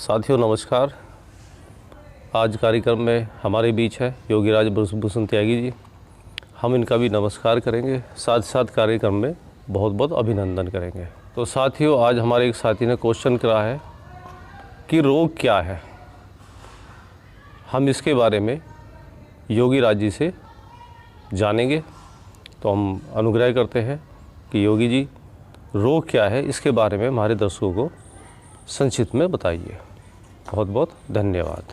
साथियों नमस्कार। आज कार्यक्रम में हमारे बीच है योगीराज भूषण त्यागी जी। हम इनका भी नमस्कार करेंगे, साथ साथ कार्यक्रम में बहुत बहुत अभिनंदन करेंगे। तो साथियों, आज हमारे एक साथी ने क्वेश्चन करा है कि रोग क्या है। हम इसके बारे में योगीराज जी से जानेंगे। तो हम अनुग्रह करते हैं कि योगी जी, रोग क्या है इसके बारे में हमारे दर्शकों को संक्षिप्त में बताइए। बहुत बहुत धन्यवाद।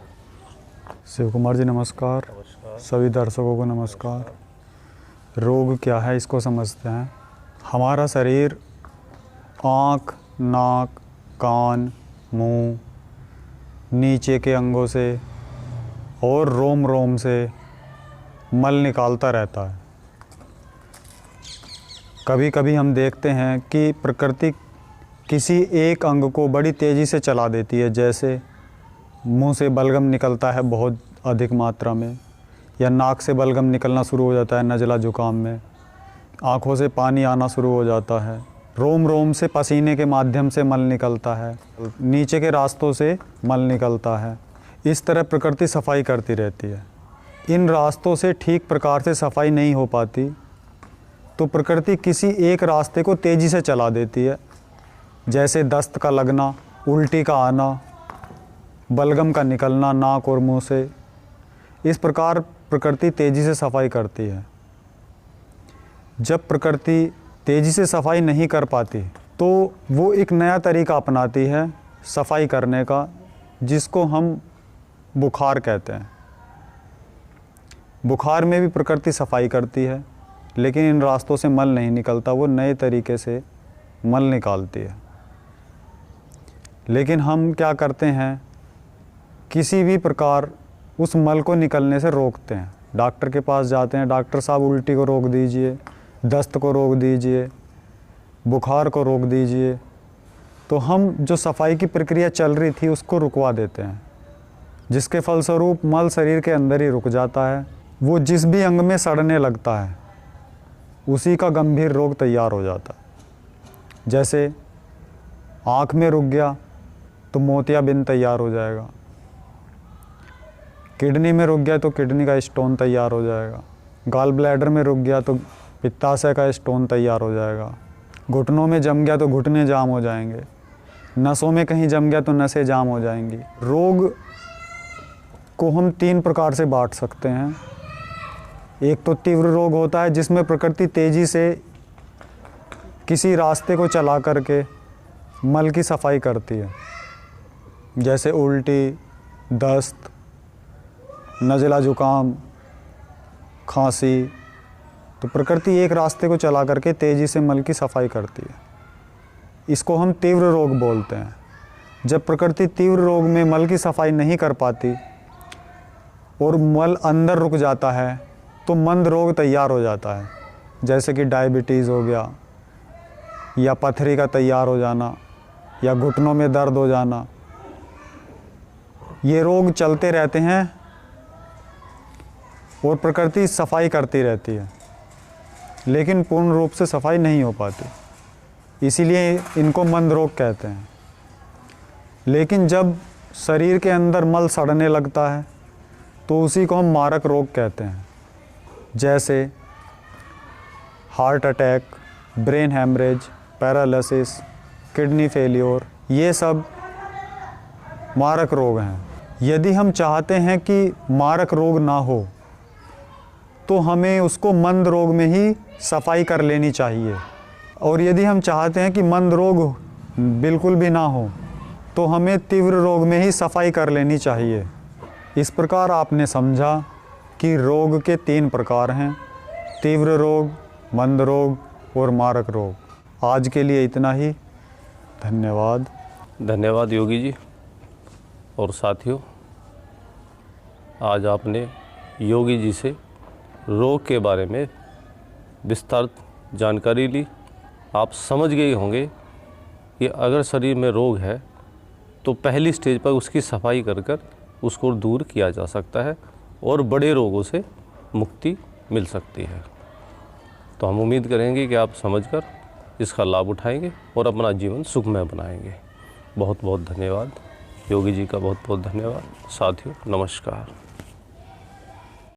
शिव कुमार जी नमस्कार। सभी दर्शकों को नमस्कार। रोग क्या है इसको समझते हैं। हमारा शरीर आँख, नाक, कान, मुंह, नीचे के अंगों से और रोम रोम से मल निकालता रहता है। कभी कभी हम देखते हैं कि प्रकृति किसी एक अंग को बड़ी तेज़ी से चला देती है। जैसे मुंह से बलगम निकलता है बहुत अधिक मात्रा में, या नाक से बलगम निकलना शुरू हो जाता है नज़ला जुकाम में, आँखों से पानी आना शुरू हो जाता है, रोम रोम से पसीने के माध्यम से मल निकलता है, नीचे के रास्तों से मल निकलता है। इस तरह प्रकृति सफाई करती रहती है। इन रास्तों से ठीक प्रकार से सफाई नहीं हो पाती तो प्रकृति किसी एक रास्ते को तेज़ी से चला देती है। जैसे दस्त का लगना, उल्टी का आना, बलगम का निकलना नाक और मुंह से। इस प्रकार प्रकृति तेज़ी से सफाई करती है। जब प्रकृति तेज़ी से सफाई नहीं कर पाती तो वो एक नया तरीका अपनाती है सफाई करने का, जिसको हम बुखार कहते हैं। बुखार में भी प्रकृति सफाई करती है, लेकिन इन रास्तों से मल नहीं निकलता, वो नए तरीके से मल निकालती है। लेकिन हम क्या करते हैं, किसी भी प्रकार उस मल को निकलने से रोकते हैं। डॉक्टर के पास जाते हैं, डॉक्टर साहब उल्टी को रोक दीजिए, दस्त को रोक दीजिए, बुखार को रोक दीजिए। तो हम जो सफाई की प्रक्रिया चल रही थी उसको रुकवा देते हैं, जिसके फलस्वरूप मल शरीर के अंदर ही रुक जाता है। वो जिस भी अंग में सड़ने लगता है उसी का गंभीर रोग तैयार हो जाता है। जैसे आँख में रुक गया तो मोतियाबिंद तैयार हो जाएगा, किडनी में रुक गया तो किडनी का स्टोन तैयार हो जाएगा, गॉल ब्लैडर में रुक गया तो पित्ताशय का स्टोन तैयार हो जाएगा, घुटनों में जम गया तो घुटने जाम हो जाएंगे, नसों में कहीं जम गया तो नसें जाम हो जाएंगी। रोग को हम 3 प्रकार से बांट सकते हैं। एक तो तीव्र रोग होता है जिसमें प्रकृति तेज़ी से किसी रास्ते को चला करके मल की सफाई करती है। जैसे उल्टी, दस्त, नज़ला जुकाम, खांसी। तो प्रकृति एक रास्ते को चला करके तेज़ी से मल की सफाई करती है। इसको हम तीव्र रोग बोलते हैं। जब प्रकृति तीव्र रोग में मल की सफाई नहीं कर पाती और मल अंदर रुक जाता है तो मंद रोग तैयार हो जाता है। जैसे कि डायबिटीज़ हो गया, या पथरी का तैयार हो जाना, या घुटनों में दर्द हो जाना। ये रोग चलते रहते हैं और प्रकृति सफाई करती रहती है, लेकिन पूर्ण रूप से सफाई नहीं हो पाती। इसीलिए इनको मंद रोग कहते हैं। लेकिन जब शरीर के अंदर मल सड़ने लगता है तो उसी को हम मारक रोग कहते हैं। जैसे heart attack, brain haemorrhage, paralysis, kidney failure, ये सब मारक रोग हैं। यदि हम चाहते हैं कि मारक रोग ना हो तो हमें उसको मंद रोग में ही सफाई कर लेनी चाहिए। और यदि हम चाहते हैं कि मंद रोग बिल्कुल भी ना हो तो हमें तीव्र रोग में ही सफाई कर लेनी चाहिए। इस प्रकार आपने समझा कि रोग के 3 प्रकार हैं: तीव्र रोग, मंद रोग और मारक रोग। आज के लिए इतना ही। धन्यवाद। धन्यवाद योगी जी। और साथियों, आज आपने योगी जी से रोग के बारे में विस्तारित जानकारी ली। आप समझ गए होंगे कि अगर शरीर में रोग है तो पहली स्टेज पर उसकी सफाई कर कर उसको दूर किया जा सकता है और बड़े रोगों से मुक्ति मिल सकती है। तो हम उम्मीद करेंगे कि आप समझकर इसका लाभ उठाएंगे और अपना जीवन सुखमय बनाएंगे। बहुत बहुत धन्यवाद। योगी जी का बहुत बहुत धन्यवाद। साथियों नमस्कार।